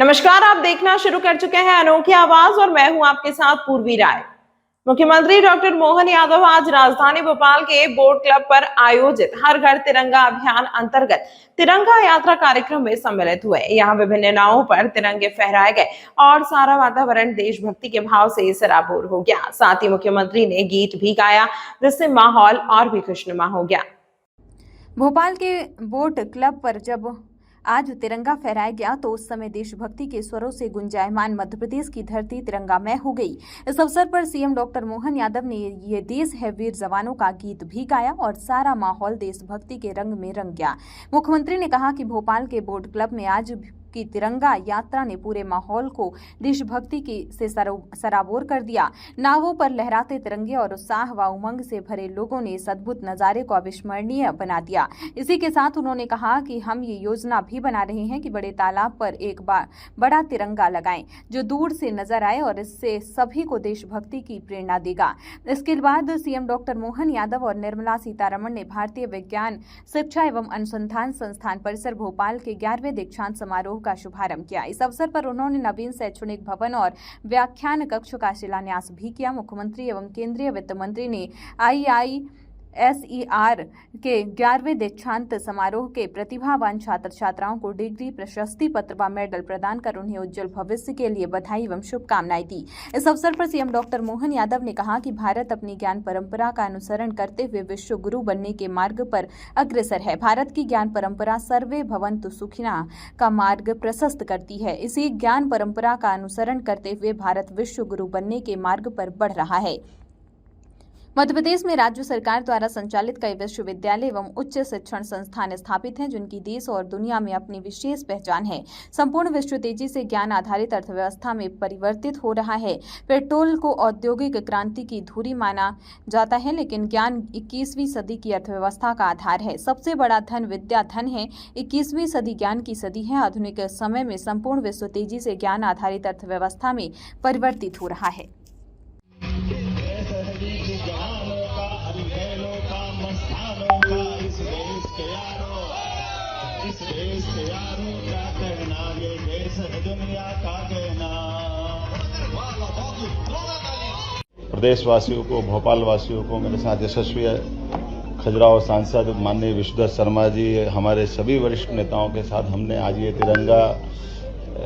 नमस्कार, आप देखना शुरू कर चुके हैं अनोखी आवाज और मैं हूं आपके साथ पूर्वी राय। मुख्यमंत्री डॉक्टर मोहन यादव आज राजधानी भोपाल के बोट क्लब पर आयोजित हर घर तिरंगा अभियान अंतर्गत तिरंगा यात्रा कार्यक्रम में सम्मिलित हुए। यहां विभिन्न नावों पर तिरंगे फहराए गए और सारा वातावरण देशभक्ति के भाव से सराबोर हो गया। साथ ही मुख्यमंत्री ने गीत भी गाया, जिससे माहौल और भी खुशनुमा हो गया। भोपाल के बोट क्लब पर जब आज तिरंगा फहराया गया तो उस समय देशभक्ति के स्वरों से गुंजायमान मध्य प्रदेश की धरती तिरंगामय हो गई। इस अवसर पर सीएम डॉक्टर मोहन यादव ने ये देश है वीर जवानों का गीत भी गाया और सारा माहौल देशभक्ति के रंग में रंग गया। मुख्यमंत्री ने कहा कि भोपाल के बोट क्लब में आज की तिरंगा यात्रा ने पूरे माहौल को देशभक्ति से सराबोर कर दिया। नावों पर लहराते तिरंगे और उत्साह व उमंग से भरे लोगों ने इस अद्भुत नजारे को अविस्मरणीय बना दिया। इसी के साथ उन्होंने कहा कि हम ये योजना भी बना रहे हैं कि बड़े तालाब पर एक बार बड़ा तिरंगा लगाएं जो दूर से नजर आए और इससे सभी को देशभक्ति की प्रेरणा देगा। इसके बाद सीएम डॉक्टर मोहन यादव और निर्मला सीतारमण ने भारतीय विज्ञान शिक्षा एवं अनुसंधान संस्थान परिसर भोपाल के 11वें दीक्षांत समारोह का शुभारंभ किया। इस अवसर पर उन्होंने नवीन शैक्षणिक भवन और व्याख्यान कक्ष का शिलान्यास भी किया। मुख्यमंत्री एवं केंद्रीय वित्त मंत्री ने IISER के 11वें दीक्षांत समारोह के प्रतिभावान छात्र छात्राओं को डिग्री, प्रशस्ति पत्र व मेडल प्रदान कर उन्हें उज्जवल भविष्य के लिए बधाई एवं शुभकामनाएं दी। इस अवसर पर सीएम डॉक्टर मोहन यादव ने कहा कि भारत अपनी ज्ञान परंपरा का अनुसरण करते हुए विश्व गुरु बनने के मार्ग पर अग्रसर है। भारत की ज्ञान परंपरा सर्वे भवन्तु सुखिनः का मार्ग प्रशस्त करती है। इसी ज्ञान परंपरा का अनुसरण करते हुए भारत विश्व गुरु बनने के मार्ग पर बढ़ रहा है। मध्य प्रदेश में राज्य सरकार द्वारा संचालित कई विश्वविद्यालय एवं उच्च शिक्षण संस्थान स्थापित हैं, जिनकी देश और दुनिया में अपनी विशेष पहचान है। संपूर्ण विश्व तेजी से ज्ञान आधारित अर्थव्यवस्था में परिवर्तित हो रहा है। पेट्रोल को औद्योगिक क्रांति की धुरी माना जाता है, लेकिन ज्ञान 21वीं सदी की अर्थव्यवस्था का आधार है। सबसे बड़ा धन विद्या धन है। 21वीं सदी ज्ञान की सदी है। आधुनिक समय में संपूर्ण विश्व तेजी से ज्ञान आधारित अर्थव्यवस्था में परिवर्तित हो रहा है। प्रदेशवासियों को, भोपाल वासियों को, मेरे साथ यशस्वी खजुराहो सांसद माननीय विष्णुदत्त शर्मा जी, हमारे सभी वरिष्ठ नेताओं के साथ हमने आज ये तिरंगा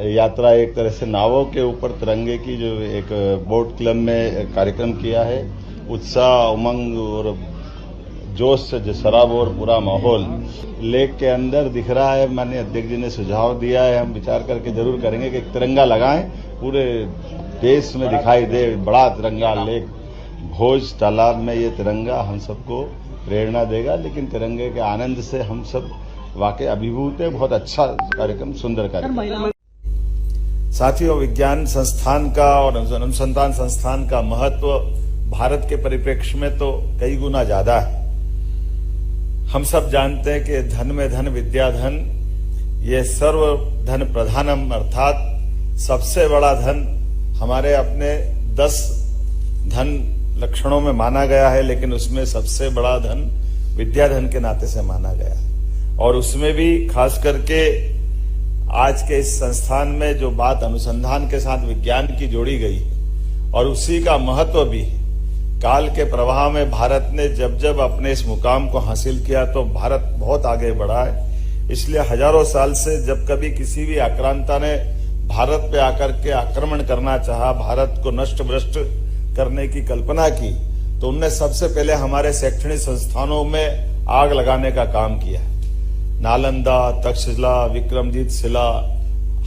यात्रा, एक तरह से नावों के ऊपर तिरंगे की जो एक बोट क्लब में कार्यक्रम किया है। उत्साह, उमंग और जोश से जो सराबोर पूरा माहौल लेक के अंदर दिख रहा है। माननीय अध्यक्ष जी ने सुझाव दिया है, हम विचार करके जरूर करेंगे कि एक तिरंगा लगाएं, पूरे देश में दिखाई दे बड़ा तिरंगा। लेक भोज तालाब में ये तिरंगा हम सबको प्रेरणा देगा, लेकिन तिरंगे के आनंद से हम सब वाकई अभिभूत है। बहुत अच्छा कार्यक्रम, सुंदर कार्यक्रम। साथियों, विज्ञान संस्थान का और अनुसंधान संस्थान का महत्व भारत के परिप्रेक्ष्य में तो कई गुना ज्यादा है। हम सब जानते हैं कि धन में धन विद्या धन, ये सर्व धन प्रधानम, अर्थात सबसे बड़ा धन हमारे अपने 10 धन लक्षणों में माना गया है, लेकिन उसमें सबसे बड़ा धन विद्या धन के नाते से माना गया है। और उसमें भी खास करके आज के इस संस्थान में जो बात अनुसंधान के साथ विज्ञान की जोड़ी गई और उसी का महत्व भी काल के प्रवाह में भारत ने जब जब अपने इस मुकाम को हासिल किया तो भारत बहुत आगे बढ़ा है। इसलिए हजारों साल से जब कभी किसी भी आक्रांता ने भारत पे आकर के आक्रमण करना चाहा, भारत को नष्ट भ्रष्ट करने की कल्पना की, तो उनने सबसे पहले हमारे शैक्षणिक संस्थानों में आग लगाने का काम किया। नालंदा, तक्षशिला, विक्रमजीत शिला,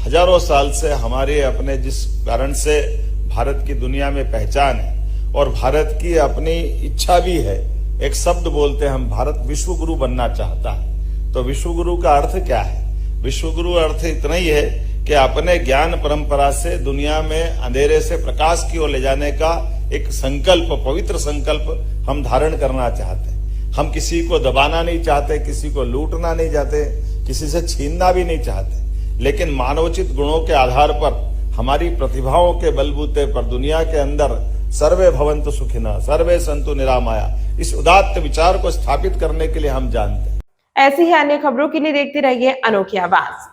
हजारों साल से हमारे अपने जिस कारण से भारत की दुनिया में पहचान है और भारत की अपनी इच्छा भी है। एक शब्द बोलते हैं हम, भारत विश्व गुरु बनना चाहता है। तो विश्व गुरु का अर्थ क्या है? विश्व गुरु अर्थ इतना ही है कि अपने ज्ञान परंपरा से दुनिया में अंधेरे से प्रकाश की ओर ले जाने का एक संकल्प, पवित्र संकल्प हम धारण करना चाहते हैं। हम किसी को दबाना नहीं चाहते, किसी को लूटना नहीं चाहते, किसी से छीनना भी नहीं चाहते, लेकिन मानवोचित गुणों के आधार पर, हमारी प्रतिभाओं के बलबूते पर दुनिया के अंदर सर्वे भवन्तु सुखिनः, सर्वे सन्तु निरामया, इस उदात्त विचार को स्थापित करने के लिए हम जानते हैं। ऐसी ही अन्य खबरों के लिए देखते रहिए अनोखी आवाज।